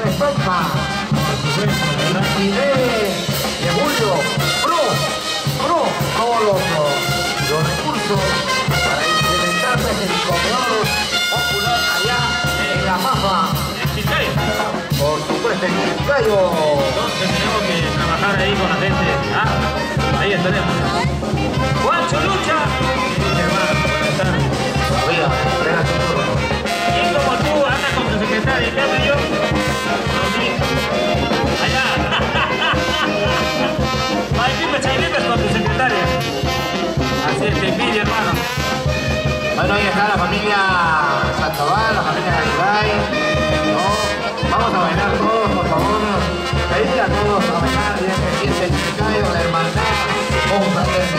Eso es Topma. Y de Julio, todos los recursos para implementar el comedor popular allá en La Mafa. Por supuesto, en Chiclayo. Entonces tenemos que trabajar ahí con la gente. ¿Ah? Ahí estaremos. Juancho Lucha. Hermano, buenas tardes. Todavía, espera tu turno. ¿Quién como tú anda con tu secretaria? ¿Qué hago yo? No, sí. Allá. Ay, dime con tu secretaria. Así es, te envidia, hermano. Bueno, ahí está la familia Sandoval, la familia Garibay, ¿no? Vamos a bailar todos, por favor. Pedir a todos a bailar, ya que siente el Chiclayo, la hermandad. Vamos a hacer ¿sí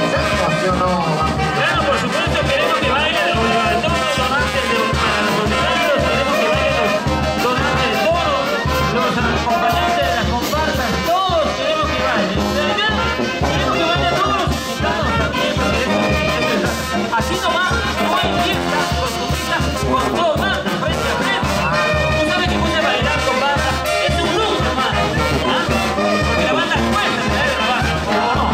o no? Claro, por supuesto, queremos que bailen todos los donantes de los voluntarios, queremos que bailen los donantes de toros, los acompañantes de las comparsas, todos queremos que bailen. Queremos que bailen todos los invitados también, porque eso es así nomás, no hay fiesta con comida, con dos bandas frente a frente. Tú sabes que puse a bailar con banda, es un lujo, hermano. ¿Ah? Porque la banda cuesta traer la banda, ¿o no?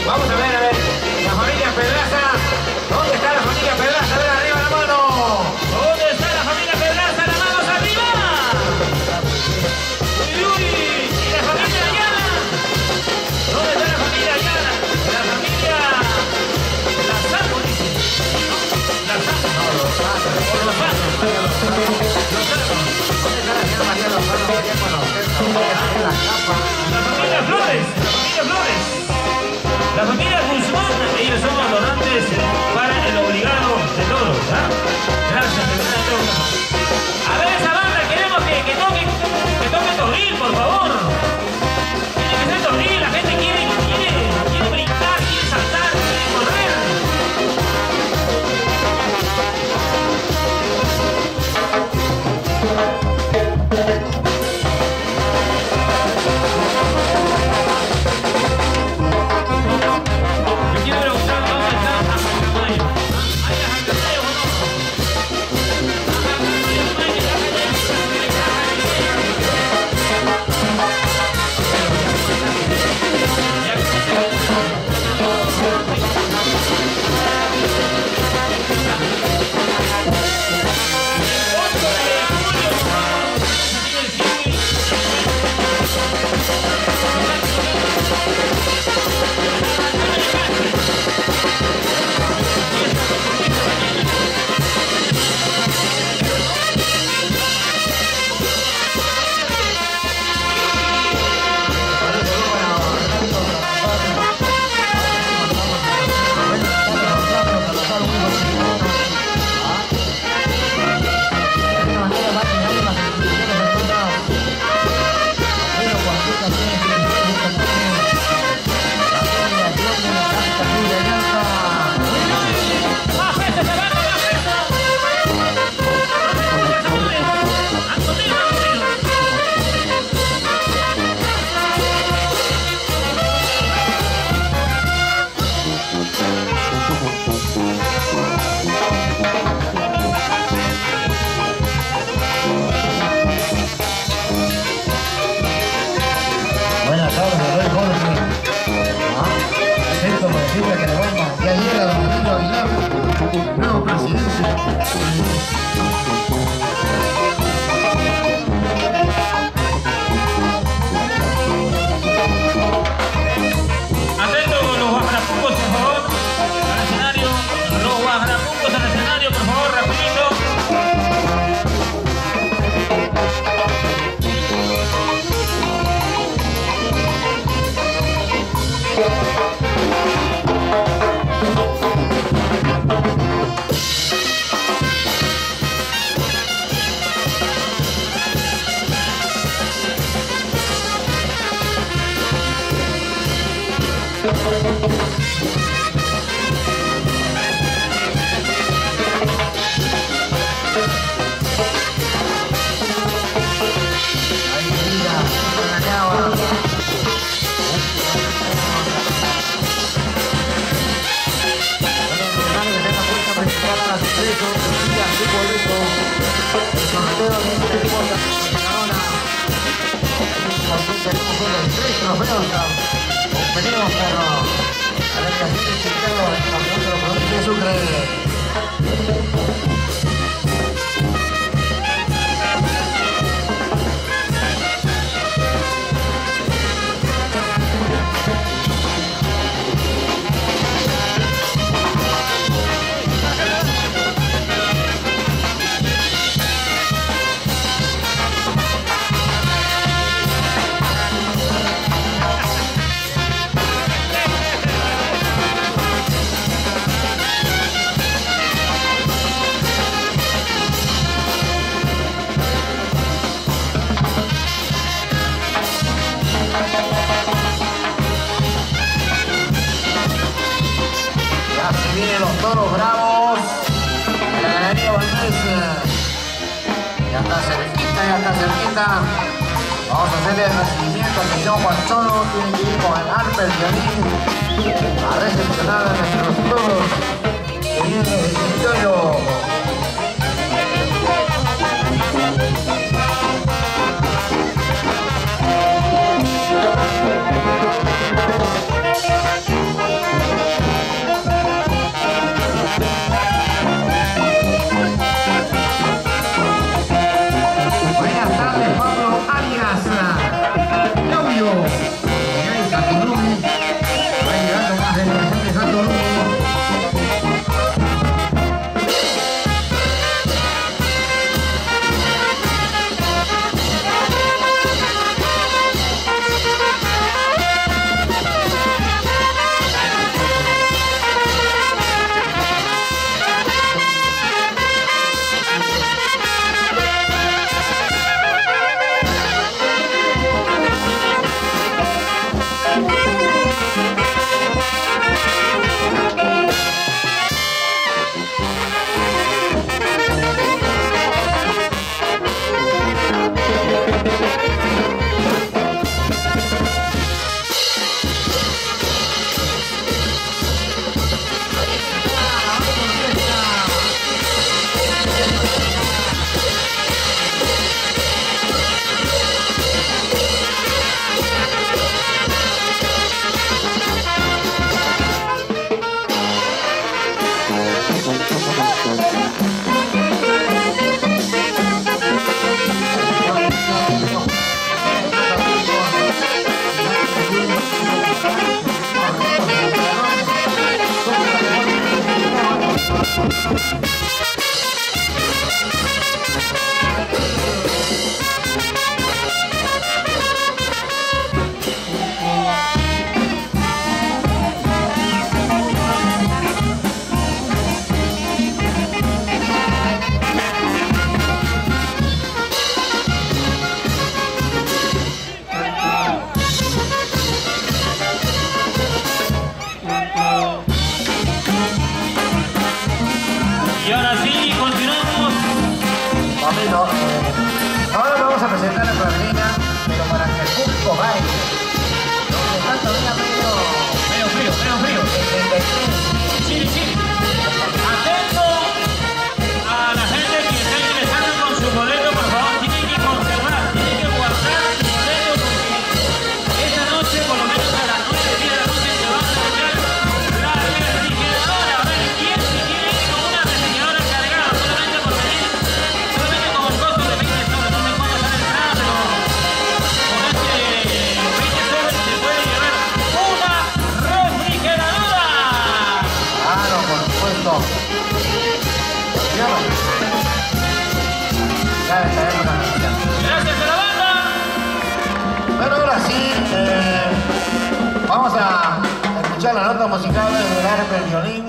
Vamos a ver, la familia Pedraza. ¿Dónde está la familia Pedraza? A ver, arriba la mano. ¿Dónde está la familia Pedraza? ¡Las manos arriba! ¡Uy! ¿Y la familia Ayala? ¿Dónde está la familia Ayala? La familia... La Saco, dice. La Saco. No, los Santos. Por los Saco. Los Santos. ¿Dónde está la señora María Lozano? Quería conocer la capa. La familia Flores. La familia Flores. La familia Guzmán, ellos son los donantes para el obligado de todos, ¿ah? Gracias, a ver esa banda, queremos que toque Torril, por favor. Tiene que ser Torril, la gente quiere brincar, quiere saltar, quiere correr. Toros bravos, la ganadería Valdés, ya está cerquita, vamos a hacerle el recibimiento. Atención, Juan Cholo tiene que ir con el arpa, el violín, a recepcionar a nuestros toros que vienen desde el territorio. Y ahora sí, continuamos. Ahora vamos a presentar a la femenina, pero para que el público baile. Donde está todavía Medio frío. Chile. Atento a la gente que está ingresando con su boleto, por favor, tienen que conservar, tienen que guardar su boleto porque esta noche, por lo menos a las 9 de la noche, se va a escuchar la refrigeradora. A ver, ¿quién se quiere ir con una refrigeradora cargada? Ya estaremos anunciando. Gracias a la banda. Bueno, ahora sí, vamos a escuchar la nota musical de Herbert Violín.